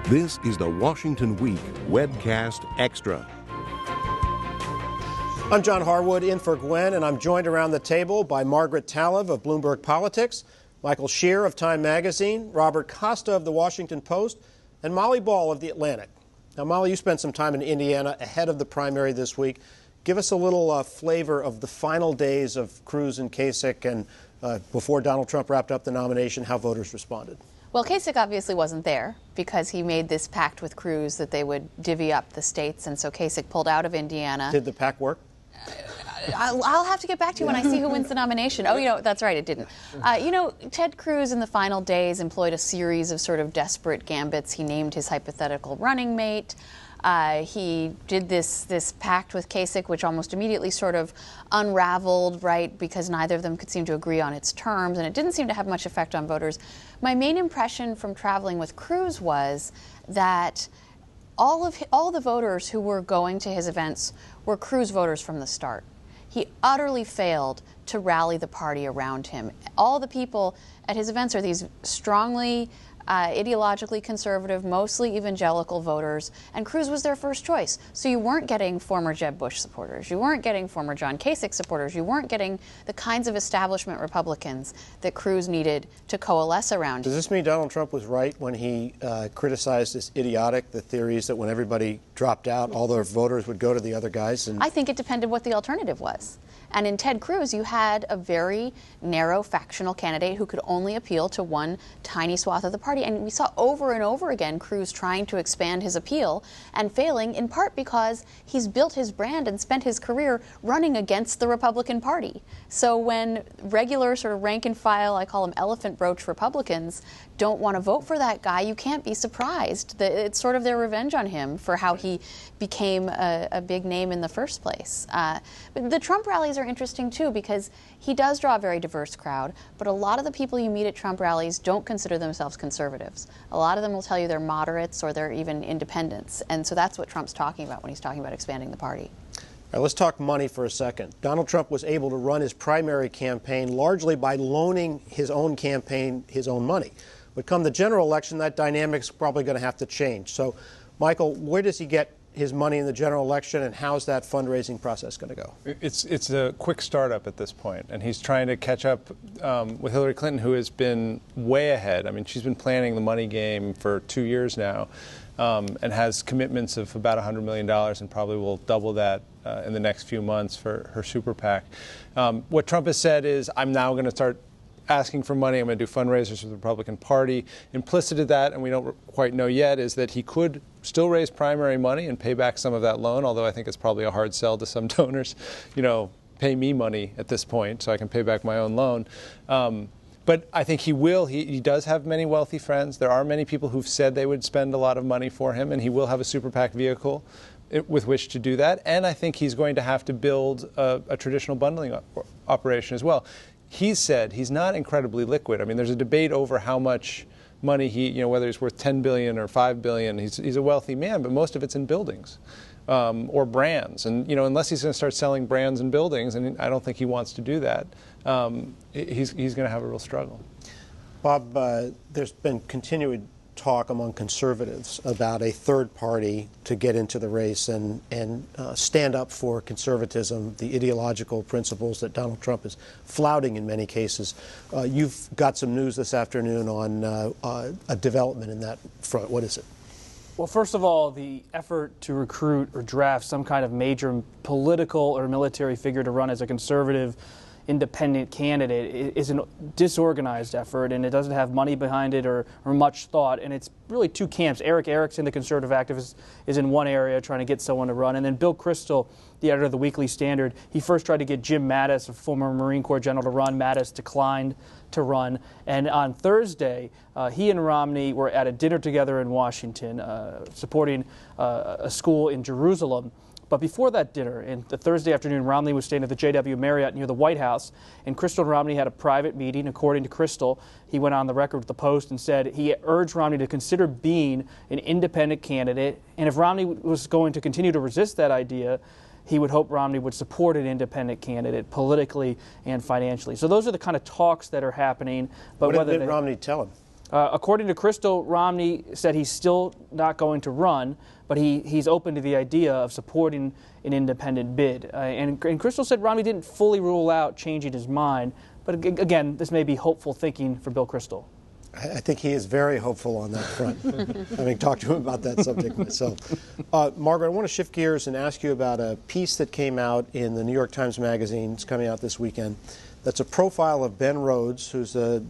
This is the Washington Week Webcast Extra. I'm John Harwood in for Gwen, and I'm joined around the table by Margaret Talev of Bloomberg Politics, Michael Scherer of Time Magazine, Robert Costa of The Washington Post, and Molly Ball of The Atlantic. Now, Molly, you spent some time in Indiana ahead of the primary this week. Give us a little flavor of the final days of Cruz and Kasich and before Donald Trump wrapped up the nomination, how voters responded. Well, Kasich obviously wasn't there because he made this pact with Cruz that they would divvy up the states, and so Kasich pulled out of Indiana. Did the pact work? I'll have to get back to you when I see who wins the nomination. Oh, that's right, it didn't. Ted Cruz in the final days employed a series of sort of desperate gambits. He named his hypothetical running mate. He did this pact with Kasich, which almost immediately sort of unraveled, right, because neither of them could seem to agree on its terms, and it didn't seem to have much effect on voters. My main impression from traveling with Cruz was that all the voters who were going to his events were Cruz voters from the start. He utterly failed to rally the party around him. All the people at his events are these strongly ideologically conservative, mostly evangelical voters, and Cruz was their first choice. So you weren't getting former Jeb Bush supporters, you weren't getting former John Kasich supporters, you weren't getting the kinds of establishment Republicans that Cruz needed to coalesce around. Does this mean Donald Trump was right when he criticized this idiotic, the theories that when everybody dropped out, all their voters would go to the other guys? I think it depended what the alternative was. And in Ted Cruz, you had a very narrow factional candidate who could only appeal to one tiny swath of the party. And we saw over and over again Cruz trying to expand his appeal and failing, in part because he's built his brand and spent his career running against the Republican Party. So when regular sort of rank and file, I call them elephant brooch Republicans, don't want to vote for that guy, you can't be surprised. It's sort of their revenge on him for how he became a big name in the first place. But the Trump rallies are interesting too because he does draw a very diverse crowd, but a lot of the people you meet at Trump rallies don't consider themselves conservatives. A lot of them will tell you they're moderates or they're even independents, and so that's what Trump's talking about when he's talking about expanding the party. All right, let's talk money for a second. Donald Trump was able to run his primary campaign largely by loaning his own campaign his own money. But come the general election, that dynamic's probably going to have to change. So, Michael, where does he get his money in the general election, and how's that fundraising process going to go? It's a quick startup at this point, and he's trying to catch up with Hillary Clinton, who has been way ahead. I mean, she's been planning the money game for 2 years now, and has commitments of about $100 million, and probably will double that in the next few months for her super PAC. What Trump has said is, I'm now going to start asking for money. I'm going to do fundraisers for the Republican Party. Implicit in that, and we don't quite know yet, is that he could still raise primary money and pay back some of that loan, although I think it's probably a hard sell to some donors. Pay me money at this point so I can pay back my own loan. But I think he will. He does have many wealthy friends. There are many people who've said they would spend a lot of money for him, and he will have a super PAC vehicle with which to do that. And I think he's going to have to build a traditional bundling operation as well. He's said he's not incredibly liquid. I mean, there's a debate over how much money whether he's worth $10 billion or $5 billion. He's a wealthy man, but most of it's in buildings or brands. And, unless he's going to start selling brands and buildings, and I don't think he wants to do that, he's going to have a real struggle. Bob, there's been continued talk among conservatives about a third party to get into the race and stand up for conservatism, the ideological principles that Donald Trump is flouting in many cases. You've got some news this afternoon on a development in that front. What is it? Well, first of all, the effort to recruit or draft some kind of major political or military figure to run as a conservative independent candidate is a disorganized effort, and it doesn't have money behind it or much thought. And it's really two camps. Eric Erickson, the conservative activist, is in one area trying to get someone to run. And then Bill Kristol, the editor of the Weekly Standard, he first tried to get Jim Mattis, a former Marine Corps general, to run. Mattis declined to run. And on Thursday, he and Romney were at a dinner together in Washington, supporting a school in Jerusalem. But before that dinner, in the Thursday afternoon, Romney was staying at the JW Marriott near the White House, and Kristol and Romney had a private meeting. According to Kristol, he went on the record with the Post and said he urged Romney to consider being an independent candidate, and if Romney was going to continue to resist that idea, he would hope Romney would support an independent candidate politically and financially. So those are the kind of talks that are happening. But what did Romney tell him? According to Crystal, Romney said he's still not going to run, but he's open to the idea of supporting an independent bid. And Crystal said Romney didn't fully rule out changing his mind. But again, this may be hopeful thinking for Bill Kristol. I think he is very hopeful on that front, having talked to him about that subject myself. Margaret, I want to shift gears and ask you about a piece that came out in the New York Times Magazine. It's coming out this weekend. That's a profile of Ben Rhodes, who's a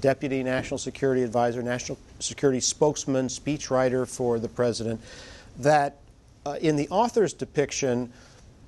deputy national security advisor, national security spokesman, speechwriter for the president, that in the author's depiction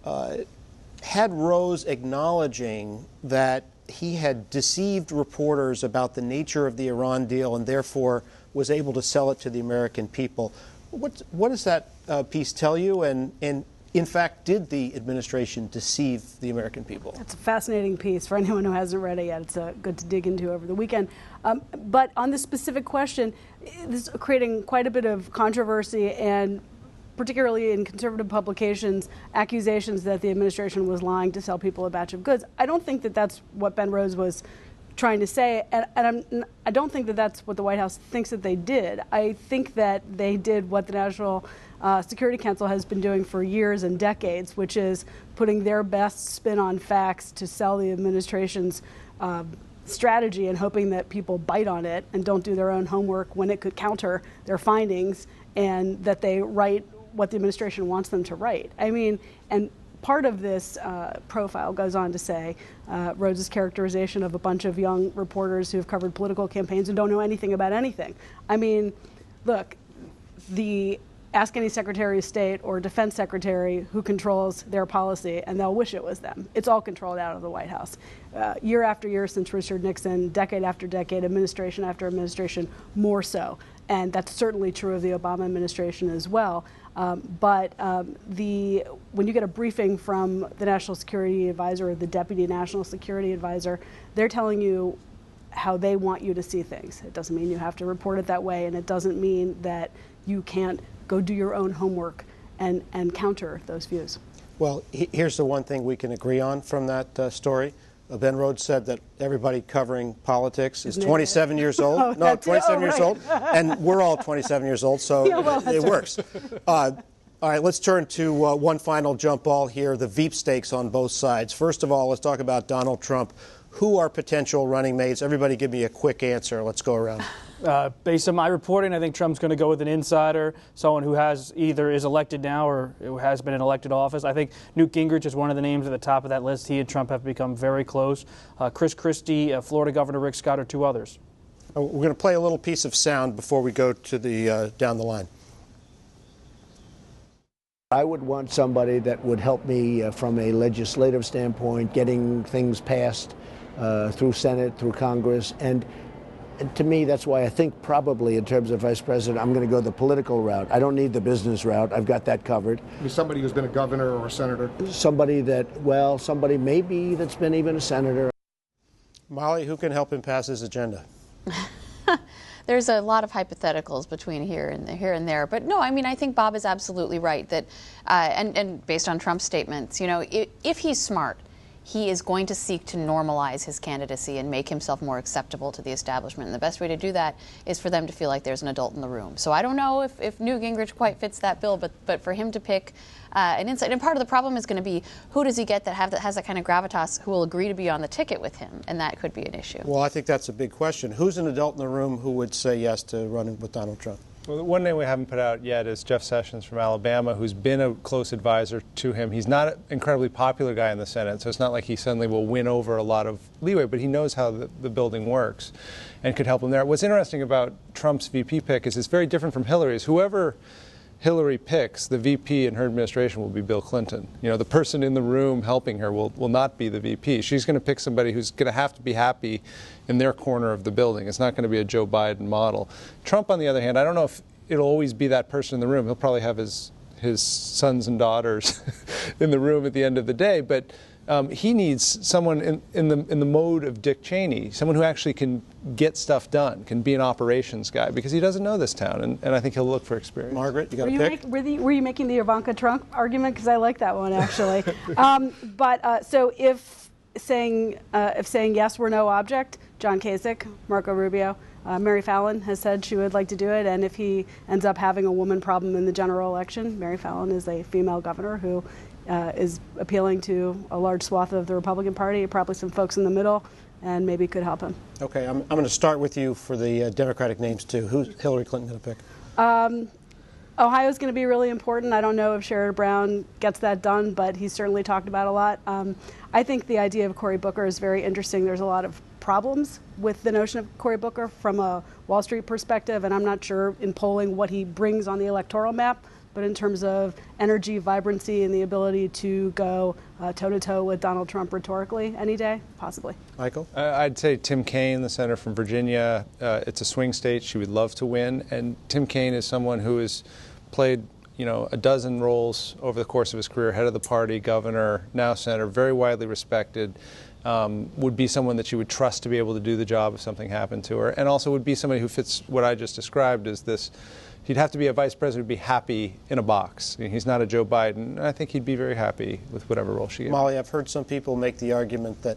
had Rhodes acknowledging that he had deceived reporters about the nature of the Iran deal and therefore was able to sell it to the American people. What does that piece tell you? And in fact, did the administration deceive the American people? It's a fascinating piece for anyone who hasn't read it yet. It's good to dig into over the weekend. But on this specific question, this is creating quite a bit of controversy and particularly in conservative publications, accusations that the administration was lying to sell people a batch of goods. I don't think that that's what Ben Rhodes was trying to say, and I don't think that that's what the White House thinks that they did. I think that they did what the National Security Council has been doing for years and decades, which is putting their best spin on facts to sell the administration's strategy and hoping that people bite on it and don't do their own homework when it could counter their findings, and that they write what the administration wants them to write. I mean, and part of this profile goes on to say Rhodes' characterization of a bunch of young reporters who have covered political campaigns and don't know anything about anything. I mean, look, ask any Secretary of State or Defense Secretary who controls their policy, and they'll wish it was them. It's all controlled out of the White House. Year after year since Richard Nixon, decade after decade, administration after administration, more so. And that's certainly true of the Obama administration as well. But when you get a briefing from the National Security Advisor or the Deputy National Security Advisor, they're telling you how they want you to see things. It doesn't mean you have to report it that way, and it doesn't mean that you can't go do your own homework and counter those views. Well, here's the one thing we can agree on from that story. Ben Rhodes said that everybody covering politics is 27 years old. Oh, no, 27 years right. old. And we're all 27 years old, so yeah, well, it works. All right, let's turn to one final jump ball here, the Veepstakes on both sides. First of all, let's talk about Donald Trump. Who are potential running mates? Everybody give me a quick answer. Let's go around. Based on my reporting, I think Trump's going to go with an insider, someone who either is elected now or who has been in elected office. I think Newt Gingrich is one of the names at the top of that list. He and Trump have become very close. Chris Christie, Florida Governor Rick Scott are two others. We're going to play a little piece of sound before we go to the down the line. I would want somebody that would help me from a legislative standpoint, getting things passed through Senate, through Congress, and to me, that's why I think probably in terms of vice president, I'm going to go the political route. I don't need the business route. I've got that covered. Somebody who's been a governor or a senator? Somebody maybe that's been even a senator. Molly, who can help him pass his agenda? There's a lot of hypotheticals between here and there. But no, I mean, I think Bob is absolutely right that, and based on Trump's statements, you know, if he's smart, he is going to seek to normalize his candidacy and make himself more acceptable to the establishment. And the best way to do that is for them to feel like there's an adult in the room. So I don't know if Newt Gingrich quite fits that bill, but for him to pick an insight, and part of the problem is going to be who does he get that has that kind of gravitas who will agree to be on the ticket with him, and that could be an issue. Well, I think that's a big question. Who's an adult in the room who would say yes to running with Donald Trump? Well, the one name we haven't put out yet is Jeff Sessions from Alabama, who's been a close advisor to him. He's not an incredibly popular guy in the Senate, so it's not like he suddenly will win over a lot of leeway, but he knows how the building works and could help him there. What's interesting about Trump's VP pick is it's very different from Hillary's. Whoever Hillary picks, the VP in her administration will be Bill Clinton. You know, the person in the room helping her will not be the VP. She's going to pick somebody who's going to have to be happy in their corner of the building. It's not going to be a Joe Biden model. Trump, on the other hand, I don't know if it'll always be that person in the room. He'll probably have his sons and daughters in the room at the end of the day, but he needs someone in the mode of Dick Cheney, someone who actually can get stuff done, can be an operations guy, because he doesn't know this town, and I think he'll look for experience. Margaret, you got a pick? Were you making the Ivanka Trump argument? Because I like that one, actually. So if saying yes, we're no object, John Kasich, Marco Rubio, Mary Fallin has said she would like to do it, and if he ends up having a woman problem in the general election, Mary Fallin is a female governor who is appealing to a large swath of the Republican Party, probably some folks in the middle, and maybe could help him. Okay, I'm going to start with you for the Democratic names, too. Who's Hillary Clinton going to pick? Ohio's going to be really important. I don't know if Sherrod Brown gets that done, but he's certainly talked about a lot. I think the idea of Cory Booker is very interesting. There's a lot of problems with the notion of Cory Booker from a Wall Street perspective, and I'm not sure in polling what he brings on the electoral map, but in terms of energy, vibrancy, and the ability to go toe-to-toe with Donald Trump rhetorically any day, possibly. Michael? I'd say Tim Kaine, the senator from Virginia. It's a swing state. She would love to win. And Tim Kaine is someone who has played, a dozen roles over the course of his career, head of the party, governor, now senator, very widely respected. Would be someone that you would trust to be able to do the job if something happened to her. And also would be somebody who fits what I just described as this. He'd have to be a vice president to be happy in a box. He's not a Joe Biden. I think he'd be very happy with whatever role she gets. Molly, I've heard some people make the argument that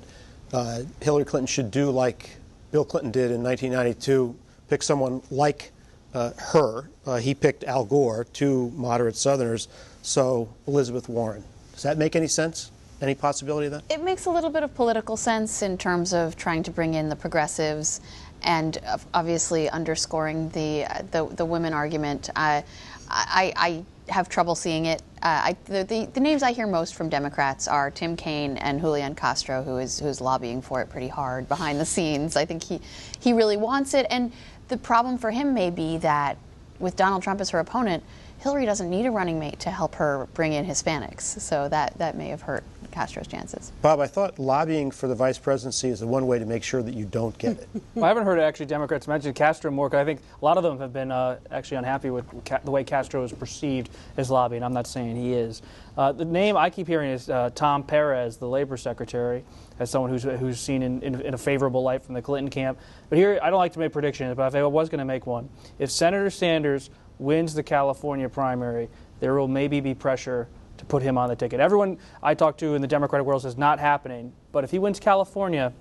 Hillary Clinton should do like Bill Clinton did in 1992, pick someone like her. He picked Al Gore, two moderate Southerners, so Elizabeth Warren. Does that make any sense? Any possibility of that? It makes a little bit of political sense in terms of trying to bring in the progressives and obviously underscoring the women argument. I have trouble seeing it. The names I hear most from Democrats are Tim Kaine and Julian Castro, who's lobbying for it pretty hard behind the scenes. I think he really wants it, and the problem for him may be that with Donald Trump as her opponent, Hillary doesn't need a running mate to help her bring in Hispanics, so that may have hurt Castro's chances. Bob, I thought lobbying for the vice presidency is the one way to make sure that you don't get it. Well, I haven't heard actually Democrats mention Castro more, because I think a lot of them have been actually unhappy with the way Castro is perceived as lobbying. I'm not saying he is. The name I keep hearing is Tom Perez, the labor secretary, as someone who's seen in a favorable light from the Clinton camp. But here, I don't like to make predictions, but if I was going to make one, if Senator Sanders wins the California primary, there will maybe be pressure to put him on the ticket. Everyone I talk to in the Democratic world says not happening, but if he wins California,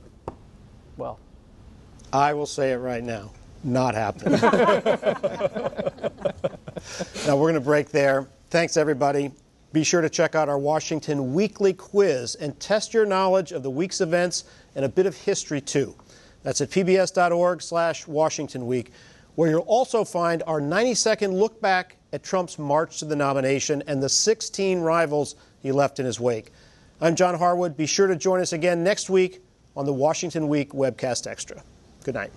well. I will say it right now, not happening. Now we're going to break there. Thanks, everybody. Be sure to check out our Washington Weekly Quiz and test your knowledge of the week's events and a bit of history, too. That's at pbs.org/Washington Week, where you'll also find our 90-second look back at Trump's march to the nomination and the 16 rivals he left in his wake. I'm John Harwood. Be sure to join us again next week on the Washington Week Webcast Extra. Good night.